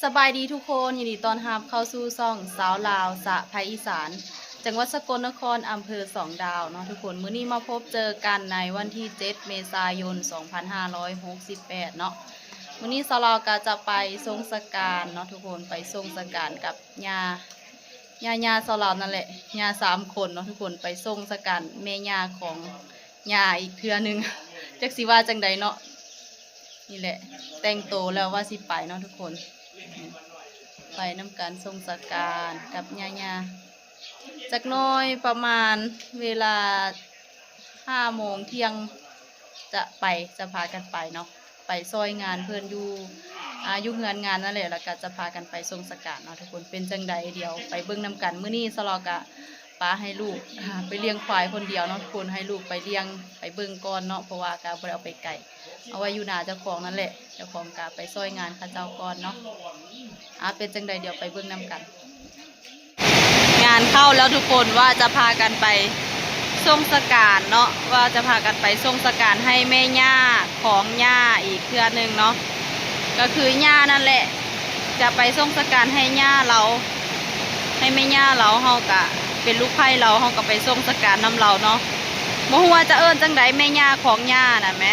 สบายดีทุกคนยินดีต้อนรับเข้าสู่ซ่องสาวลาวสะภาคอีสานจังหวัดสกลนครอำเภอสองดาวเนาะทุกคนมื้อนี้มาพบเจอกันในวันที่7เมษายน2568เนาะมื้อนี้สาวลาวก็จะไปทรงสการเนาะทุกคนไปทรงสการกับย่าสาวลาวนั่นแหละย่า3 คนเนาะทุกคนไปทรงสการแม่ย่าของย่าอีกเทื่อนึง จักสิว่าจังใดเนาะนี่แหละแต่งโตแล้วว่าสิไปเนาะทุกคนไปน้ำการทรงสการกับย่าจักน้อยประมาณเวลา5 โมงเที่ยงจะพากันไปเนาะไปซอยงานเพื่อนอยู่เฮือนงานนั่นแหละแล้วก็จะพากันไปทรงสการเนาะทุกคนเป็นจังใดเดียวไปเบิ่งน้ำกันมื้อนี้สลอกะป้าให้ลูกไปเลี้ยงควายคนเดียวเนาะทุกคนให้ลูกไปเลี้ยงไปเบิ่งก่อนเนาะเพราะว่ากะบ่ได้เอาไปไกลเอาไว้อยู่หน้าเจ้าของนั่นแหละเจ้าของกะไปซอยงานเขาเจ้าก่อนเนาะเป็นจังใดเดี๋ยวไปเบิ่งน้ำกันงานเข้าแล้วทุกคนว่าจะพากันไปทรงสการเนาะว่าจะพากันไปทรงสการให้แม่ย่าของย่าอีกเทื่อนึงเนาะก็คือย่านั่นแหละจะไปทรงสการให้ย่าเราให้แม่ย่าเราเฮากะเป็นลูกไผ่เราเฮาก็ไปทรงสการนำเราเนาะบ่ฮู้ว่าจะเอิ้นจังใดแม่ย่าของย่าน่ะแม่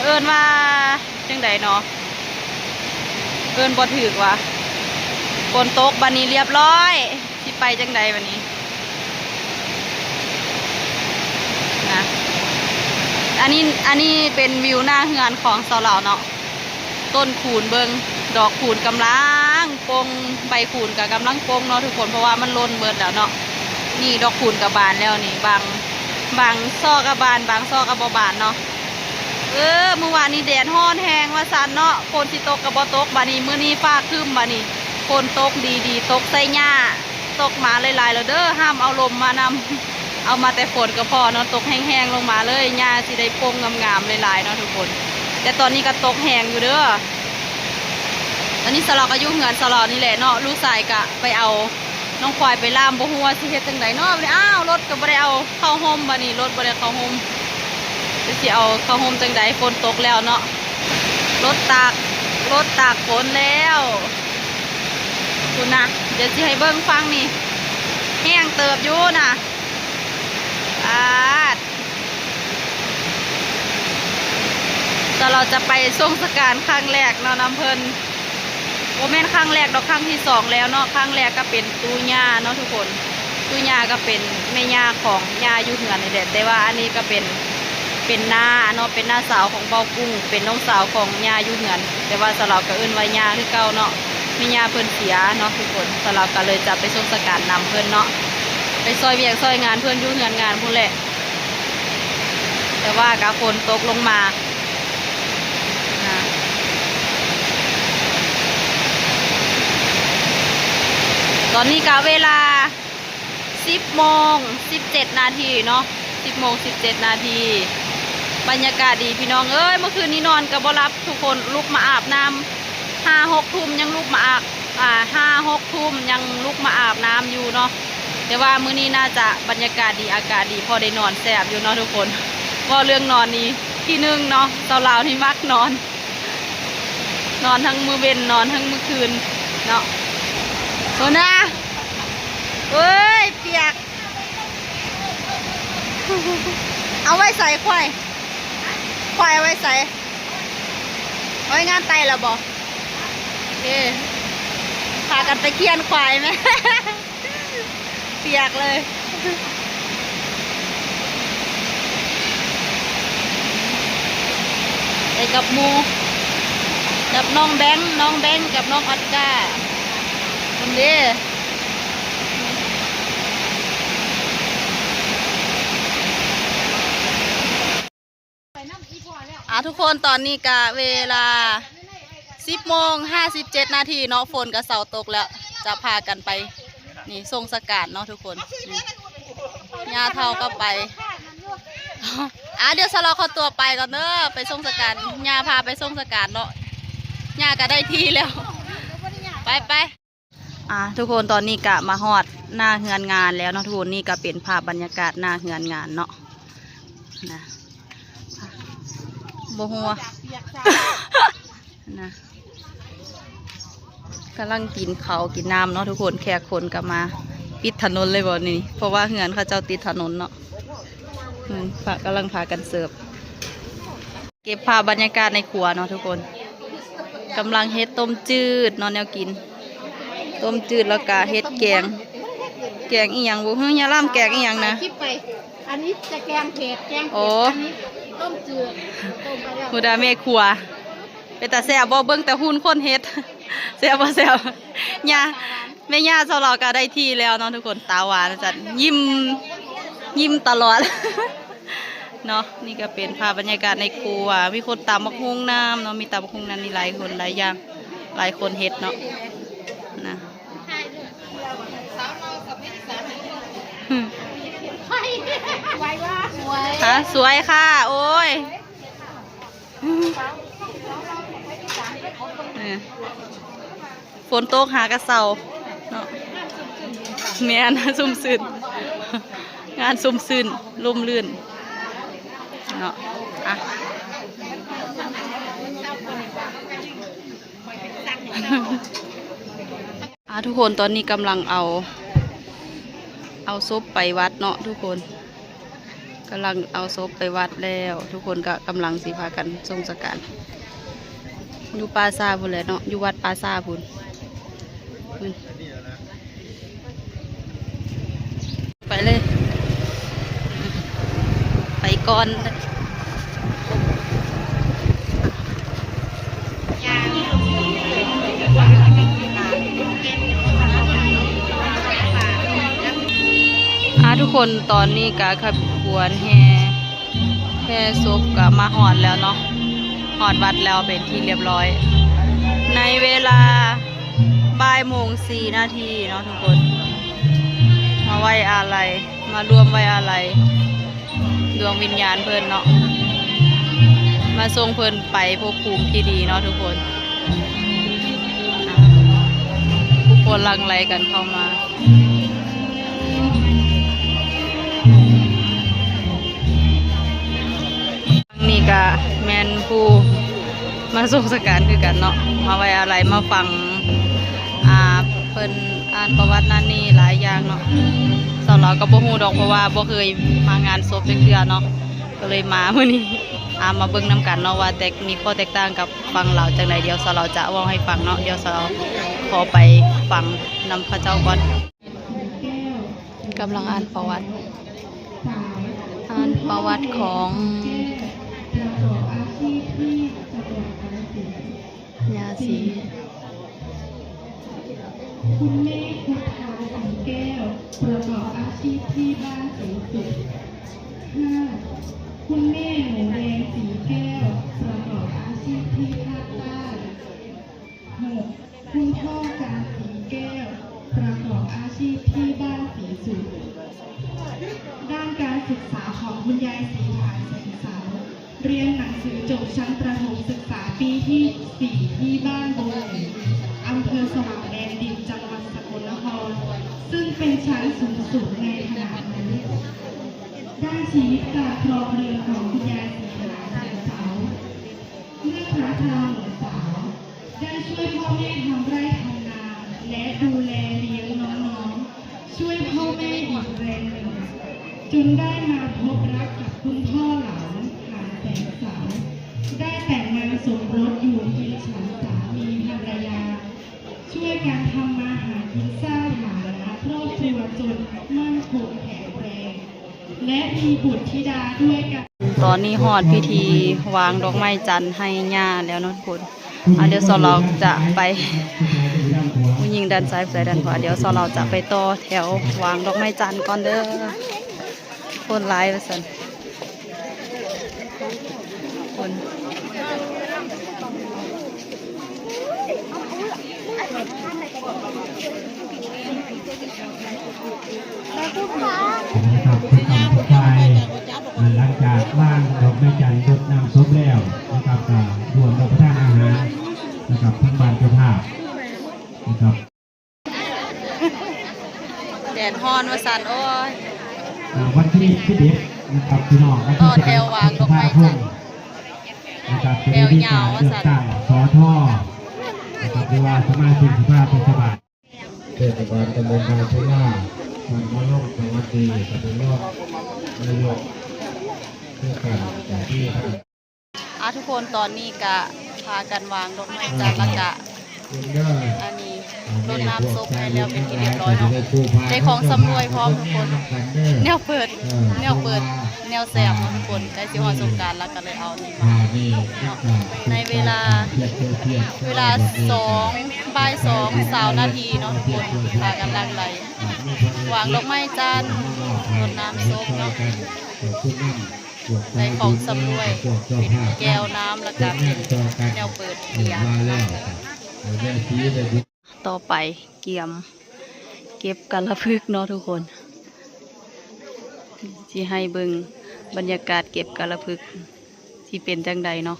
เอิ้นว่าจังใดเนาะเอิ้นบ่ถูกว่ะฝนตกบัดนี้เรียบร้อยสิไปจังใดบัดนี้นะอันนี้เป็นวิวหน้าเฮือนของสาวเหล่าเนาะต้นคูนเบิงดอกคูนกำลังปงใบคูนกับกำลังปงเนาะทุกคนเพราะว่ามันล้นเบิดแล้วเนาะนี่ดอกคูนกับบานแล้วนี่บางซอกกับบานบางซอกกับบ่บานเนาะเมื่อวานนี้แดดฮ้อนแห้งว่าซันเนาะฝนสิตกกับบ่ตกบัดนี้มื้อนี้ฟ้าครึ้มบัดนี้ฝนตกดีตกใส่หญ้าตกมาหลายๆแล้วเด้อห้ามเอาลมมานำเอามาแต่ฝนก็พอเนาะตกแห้งๆลงมาเลยหญ้าสิได้ปงงามๆหลายๆเนาะทุกคนแต่ตอนนี้ก็ตกแห้งอยู่เด้ออันนี้สลอก็ยุ่งเงินสลอนี่แหละเนาะลูกชายก็ไปเอาน้องควายไปล่ามบ่ฮู้ว่าสิเฮ็ดจังไดเนาะอ้าวรถก็บ่ได้เอาเข้าโฮมบัดนี้รถบ่ได้เข้าโฮมสิเอาเข้าโฮมจังไดฝนตกแล้วเนาะรถตากฝนแล้วคุณนะเดี๋ยวสิให้เบิ่งฟังนี่แห้งเติบอยู่นะแต่เราจะไปทรงสการครั้งแรกเนาะน้ำเพลินโมเมนต์ครั้งแรกดอกครั้งที่2แล้วเนาะครั้งแรกก็เป็นตู้ย่าเนาะทุกคนตู้ย่าก็เป็นแม่ย่าของย่าอยู่เหือนนี่แหละแต่ว่าอันนี้ก็เป็นน้าเนาะเป็นน้าสาวของเบากุ้งเป็นน้องสาวของย่าอยู่เหือนแต่ว่าสลับก็เอิ้นว่าย่าคือเก่าเนาะแม่ย่าเพิ่นเสียเนาะทุกคนสลับก็เลยจะไปทรงสการนำเพิ่นเนาะไปซอยเวียกซอยงานเพื่อนอยู่เหือนงานพุ่นแหละแต่ว่ากะฝนตกลงมาตอนนี้กะเวลา10 โมง 17 นาทีเนาะ10 โมง 17 นาทีบรรยากาศดีพี่น้องเอ้ยเมื่อคืนนี้นอนกับบ่หลับทุกคนลุกมาอาบน้ำ5-6 ทุ่มยังลุกมาอาบ5-6 ทุ่มยังลุกมาอาบน้ำอยู่เนาะแต่ว่ามื้อนี้น่าจะบรรยากาศดีอากาศดีพอได้นอนแซ่บอยู่เนาะทุกคนก็เรื่องนอนนี้ที่หนึ่งเนาะสาวลาวที่มักนอนทั้งมื้อเว้นนอนทั้งมื้อคืนเนาะโซนะเฮ้ยเปียกเอาไว้ใส่ควายเอาไว้ใส่ไว้งานไตละบ่โอเคพากันไปเคี่ยนควายไหม เปียกเลยไปกับมูกับน้องแบงค์กับน้องอัดก้าคนนี้ทุกคนตอนนี้กะเวลา10 โมง 57 นาทีเนาะฝนกับเสาตกแล้วจะพากันไปนี่ทรงสการเนาะทุกคนย่าเท่าก็ไปเดี๋ยวสลอเขาตัวไปก่อนเนอะไปทรงสการย่าพาไปทรงสการเนาะย่าก็ได้ทีแล้วไปทุกคนตอนนี้กะมาฮอดหน้าเฮือนงานแล้วเนาะทุกคนนี่ก็เป็นภาพบรรยากาศหน้าเฮือนงานเนาะนะโบหัวนะ กำลังกินเขาวกินน้ำเนาะทุกคนแขกคนกลับมาปิดถนนเลยบ่นี่เพราะว่าเหือนเขาเจ้าติดถนนเนาะกำลังพากันเสิร์ฟเก็บภาพบรรยากาศในครัวเนาะทุกคนกำลังเฮ็ดต้มจืดเนาะแนวกินต้มจืดแล้วก็เฮ็ดแกงอีหยังบุ้งยาล่ามแกงอีหยังนะอันนี้จะแกงเผ็ดอันนี้ต้มจืดต้มไปแล้วฮูดาแม่ครัวเป็นตาแซ่บบ่เบิ่งแต่หุ่นคนเฮ็ดแซ่บบ่แซ่บย่าแม่ย่าเจ้าเราก็ได้ที่แล้วเนาะทุกคนตาหวานจัดยิ้มตลอดเนาะนี่ก็เป็นภาพบรรยากาศในครัวมีคนตำบักหุ่งน้ำเนาะมีตำบักหุ่งน้ำมีหลายคนหลายอย่างหลายคนเฮ็ดเนาะนะค่ะสวยค่ะโอ้ยฝนตกหากระเซาเนาะแม่นะซุ่มซื่นงานซุ่มซื่นร่มรื่นเนาะทุกคนตอนนี้กำลังเอาศพไปวัดเนาะทุกคนกำลังเอาศพไปวัดแล้วทุกคนก็กำลังสิพากันทรงสการอยู่ปาซาพุ่นเลยเนาะอยู่วัดปาซาพุ่นไปเลยไปก่อนทุกคนตอนนี้ก็ขบวนแห่ศพก็มาหอดแล้วเนาะหอดวัดแล้วเป็นที่เรียบร้อยในเวลา13:04 นาทีเนาะทุกคนมาไว้อาลัยมารวมไว้อาลัยดวงวิญญาณเพิ่นเนาะมาส่งเพิ่นไปภพภูมิที่ดีเนาะทุกคนผู้คนหลั่งไหลกันเข้ามานี่ก็แมนผู้มาส่งสการคือกันเนาะมาไว้อะไรมาฟังเพิ่นอ่านประวัตินั่นนี่หลายอย่างเนาะสาวเราก็บ่ฮู้ดอกเพราะว่าบ่เคยมางานศพจักเทื่อเนาะก็เลยมามื้อนี้มาเบิ่งนํกันเนาะว่ามีข้อแตกต่างกับฟังเราจังไดเดี๋ยวสาวเราจะเว้าให้ฟังเนาะเดี๋ยวสาวเราขอไปฟังนำพระเจ้าก่อนกำลังอ่านประวัติของยาสีคุณแม่พุทธาสังแก้วประกอบอาชีพที่บ้านสีสุข 5. คุณแม่หนูแดงสีแก้วประกอบอาชีพที่ภาคใต้ 6. คุณพ่อการสีแก้วประกอบอาชีพที่บ้านสีสุข ด้านการศึกษาของคุณยายสีผาแสงสาวเรียนหนังสือจบชั้นประถมศึกษาปีที่ 4 ที่บ้านโบงอำเภอสว่างแดนดินจังหวัดสกลนครซึ่งเป็นชั้นสูงสุดในขณะนั้นด้านชีวิตการครองเรือนของคุณยายสีผาแสงสาวเมื่อพระทางหลวงสาวได้ช่วยพ่อแม่ทำไร่ทำนาและดูแลเลี้ยงน้องๆช่วยพ่อแม่อีกแรงหนึ่งจนได้มาพบรักกับคุณพ่อหลานผาแสงสาวได้แต่งงานสมรสอยู่กินฉันสามีภรรยาช่วยกันทำมาหากินสร้างฐานะครอบครัวจนมั่นคงแข็งแรงและมีบุตรธิดาด้วยกันตอนนี้ฮอดพิธีวางดอกไม้จันทร์ให้ย่าแล้วเนาะทุกคนเดี๋ยวเราจะไปผู้หญิงด้านซ้ายฝ่ายด้านขวาเดี๋ยวเราจะไปต่อแถววางดอกไม้จันทร์ก่อนเด้อคนหลายว่าซั่นคนหลังจากว่างดอกไม้จันทร์รดน้ำศพแล้วนะครับรวมรับประทานอาหารนะครับทั้งบ้านเจ้าภาพนะครับแดดฮ้อนว่าซั่นโอ้ยวันที่11นะครับพี่น้องต่อแถววางดอกไม้จันทร์นะครับเป็นวิธีการเลือกตั้งสท นะครับหรือว่าสมาชิกสภาเทศบาล เทศบาลตำบลนาชยาท่านมาลงสวัสดีกับเป็นรอบนายกเพื่อการแต่ที่ท่าน ทุกคนตอนนี้กะพากันวางดอกไม้จันทร์และกะ คุณย่า อันนี้รดน้ำศพให้แล้วเป็นที่เรียบร้อยเนาะได้ของสำรวยพร้อมทุกคนแนวเปิดแนวแสบเนาะทุกคนได้สิฮอดสงกรานต์แล้วก็เลยเอานี่มาในเวลา2 บ่าย 2 นาทีเนาะทุกคนพากันลังไหลวางดอกไม้จันทร์รดน้ำศพเนาะได้ของสำรวยเป็นแก้วน้ำแล้วก็เป็นแนวเปิดเบียร์ต่อไปเกี่ยมเก็บกัลพึกษ์เนาะทุกคนที่ให้เบิ่งบรรยากาศเก็บกัลพึกษ์ที่เป็นจังใดเนาะ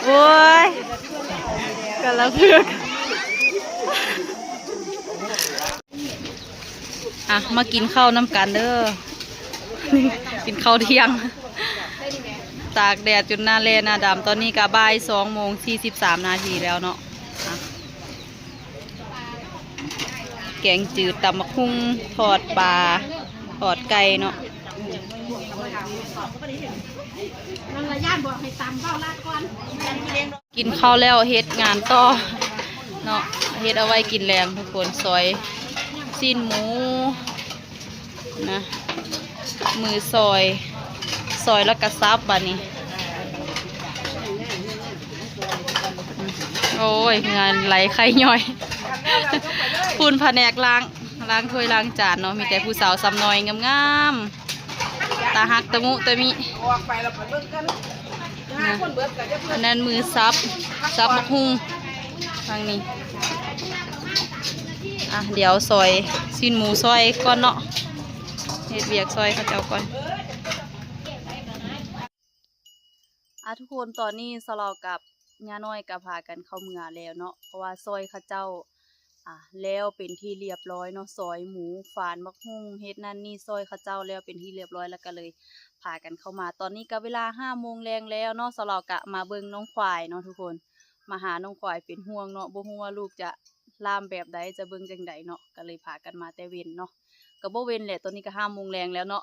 โอ้ยกัลพึกษ์มากินข้าวน้ำกันเด้อ กินข้าวเที่ยง ตากแดดจนหน้าเละหน้าดำตอนนี้ก็บ่าย2:43 นาทีแล้วเนาะแกงจืดตำบักหุ่งทอดปลาทอดไก่เนาะกินข้าวแล้วเฮ็ดงานต่อเนาะเฮ็ดเอาไว้กินแรงทุกคนซอยซีนหมูนะมือซอยแล้วก็ซับบัดนี้โอ้ยงานไหลไข่ย่อยปูนแผนกล้างถ้วยล้างจานเนาะมีแต่ผู้สาวซ้ำน้อยงามๆตาหักตะมุตะมิอันนั้นมือซับมะฮุ่งทางนี้เดี๋ยวซอยซีนหมูซอยก่อนเนาะเฮ็ดเวียกซอยเขาเจ้าก่อนทุกคนตอนนี้สลอกับย่าน้อยก็พากันเข้าเมืองแล้วเนาะเพราะว่าซอยเขาเจ้าแล้วเป็นที่เรียบร้อยเนาะซอยหมูฝานมะฮุ่งเฮ็ดนั่นนี่ซอยเขาเจ้าแล้วเป็นที่เรียบร้อยแล้วก็เลยพากันเข้ามาตอนนี้ก็เวลา5 โมงแรงแล้วเนาะสลอกะมาเบิ่งน้องควายเนาะทุกคนมาหาน้องควายเป็นห่วงเนาะบ่ฮู้ว่าลูกจะลามแบบใดจะเบิ่งจังใดเนาะก็เลยพากันมาแต่เว้นเนาะก็บ่เว้นแหละตอนนี้ก็5 โมงแรงแล้วเนาะ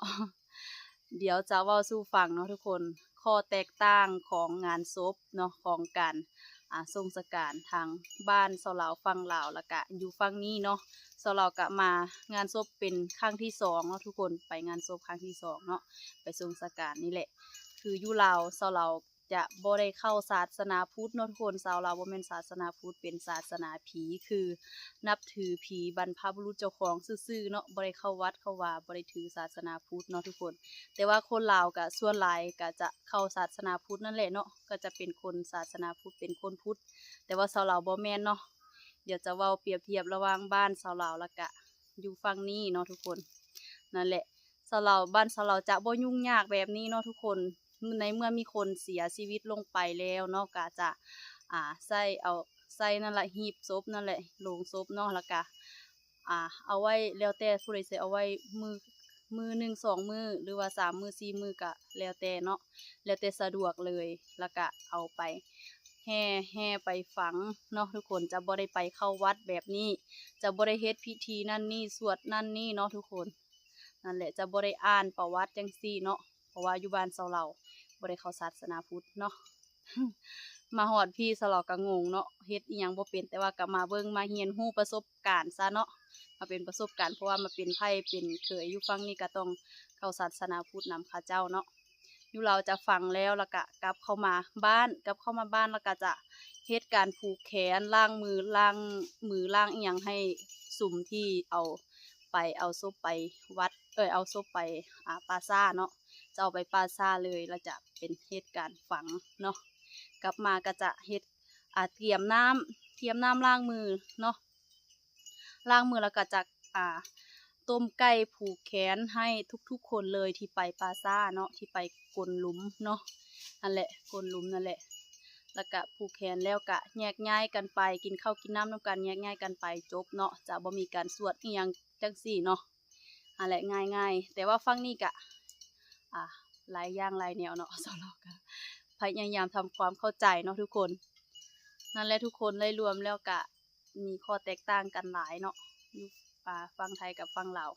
เดี๋ยวจะเว้าสู่ฟังเนาะทุกคนข้อแตกต่างของงานศพเนาะของการทรงสการทางบ้านเสาเหลาฟังลาวแล้วก็อยู่ฝั่งนี้เนาะเสาเหลาก็มางานศพเป็นครั้งที่2เนาะทุกคนไปงานศพครั้งที่2เนาะไปทรงสการนี่แหละคืออยู่ลาวเสาเหลาจะบ่ได้เข้าศาสนาพุทธเนาะทุกคนชาวลาวบ่แม่นศาสนาพุทธเป็นศาสนาผีคือนับถือผีบรรพบุรุษเจ้าของซื่อๆเนาะบ่ได้เข้าวัดเข้าวาบ่ได้ถือศาสนาพุทธเนาะทุกคนแต่ว่าคนลาวก็ส่วนหลายก็จะเข้าศาสนาพุทธนั่นแหละเนาะก็จะเป็นคนศาสนาพุทธเป็นคนพุทธแต่ว่าชาวลาวบ่แม่นเนาะเดี๋ยวจะเว้าเปรียบเทียบระหว่างบ้านชาวลาวแล้วก็อยู่ฝั่งนี้เนาะทุกคนนั่นแหละชาวลาวบ้านชาวลาวจะบ่ยุ่งยากแบบนี้เนาะทุกคนในเมื่อมีคนเสียชีวิตลงไปแล้วเนาะก็จะใส่นั่นแหละหีบศพนั่นแหละโลงศพเนาะแล้วก็เอาไว้แล้วแต่ผู้ใดสิเอาไว้มือ1 2 มือหรือว่า3 มือ4 มือก็แล้วแต่เนาะแล้วแต่สะดวกเลยแล้วก็เอาไปแห่ไปฝังเนาะทุกคนจะบ่ได้ไปเข้าวัดแบบนี้จะบ่ได้เฮ็ดพิธีนั่นนี่สวดนั่นนี่เนาะทุกคนนั่นแหละจะบ่ได้อ่านประวัติจังซี่เนาะเพราะว่าอยู่บ้านเซาเราบ่ได้เข้าศาสนาพุทธเนาะ มาฮอดพี่สลอก็งงเนาะเฮ็ดอีหยังบ่เป็นแต่ว่าก็มาเบิ่งมาเรียนรู้ประสบการณ์ซะเนาะมาเป็นประสบการณ์เพราะว่ามาเป็นไผเป็นเขยอยู่ฝั่งนี้ก็ต้องเข้าศาสนาพุทธนำข้าเจ้าเนาะอยู่เราจะฟังแล้วก็กลับเข้ามาบ้านแล้วก็จะเฮ็ดการผูกแขนล้างมือล้างอีหยังให้สุ่มที่เอาศพไปวัดเอาศพไปปาซ่าเนาะจะเอาไปปาซ่าเลยแล้วจะเป็นเหตุการณ์ฝังเนาะกลับมาก็จะเฮ็ดเตรียมน้ำล้างมือเนาะล้างมือแล้วก็จะต้ ต้มไก่ผูกแขนให้ทุกๆคนเลยที่ไปปาซ่าเนาะที่ไปกลหลุมเนาะนั่นแหละกลหลุมนั่นแหละแล้วก็ผูกแขนแล้วก็แยกย้ายกันไปกินข้าวกินน้ำนำกันแยกย้ายกันไปจบเนาะจะบ่มีการสวดอีหยังจังซี่เนาะนั่นแหละง่ายๆแต่ว่าฟังนี่ก็หลายอย่างหลายแนวเนาะสำหรับก็พยายามทำความเข้าใจเนาะทุกคนนั่นแหละทุกคนเลยรวมแล้วก็มีข้อแตกต่างกันหลายเนาะอยู่ฟังไทยกับฟังลาว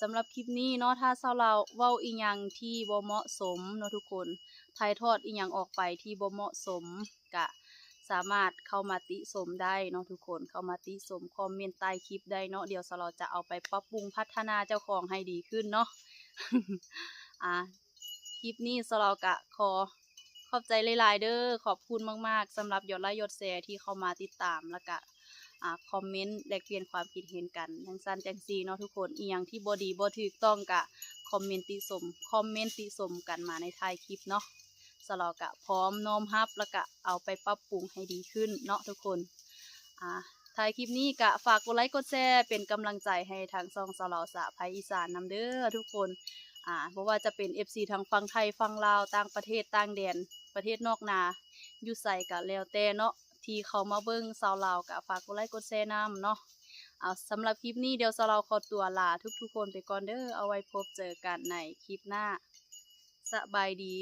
สำหรับคลิปนี้เนาะถ้าชาวลาวเว้าอีหยังที่บ่เหมาะสมเนาะทุกคนถ่ายทอดอีหยังออกไปที่บ่เหมาะสมก็สามารถเข้ามาติชมได้เนาะทุกคนเข้ามาติชมคอมเมนต์ใต้คลิปได้เนาะเดี๋ยวชาวลาวจะเอาไปปรับปรุงพัฒนาเจ้าของให้ดีขึ้นเนาะ คลิปนี้ชาวลาวก็ขอบใจหลายๆเด้อขอบคุณมากๆสำหรับยอดไลค์ยอดแชร์ที่เข้ามาติดตามแล้วก็คอมเมนต์แลกเปลี่ยนความคิดเห็นกันจังซั่นจังซี่เนาะทุกคนอีหยังที่บ่ดีบ่ถูกต้องก็คอมเมนต์ติชมกันมาในท้ายคลิปเนาะสลอก็พร้อมน้อมรับแล้วก็เอาไปปรับปรุงให้ดีขึ้นเนาะทุกคนท้ายคลิปนี้ก็ฝากกดไลค์กดแชร์เป็นกำลังใจให้ทางช่องสลอสะภาคอีสานนำเด้อทุกคนเพราะว่าจะเป็น FC ทางฝั่งไทยฝั่งลาวต่างประเทศต่างแดนประเทศนอกนาอยู่ไสก็แล้วแต่เนาะที่เขามาเบิ่งชาวลาวก็ฝากกดไลค์กดแชร์นำเนาะสำหรับคลิปนี้เดี๋ยวชาวลาวขอตัวลาทุกๆคนไปก่อนเด้อเอาไว้พบเจอกันในคลิปหน้าสบายดี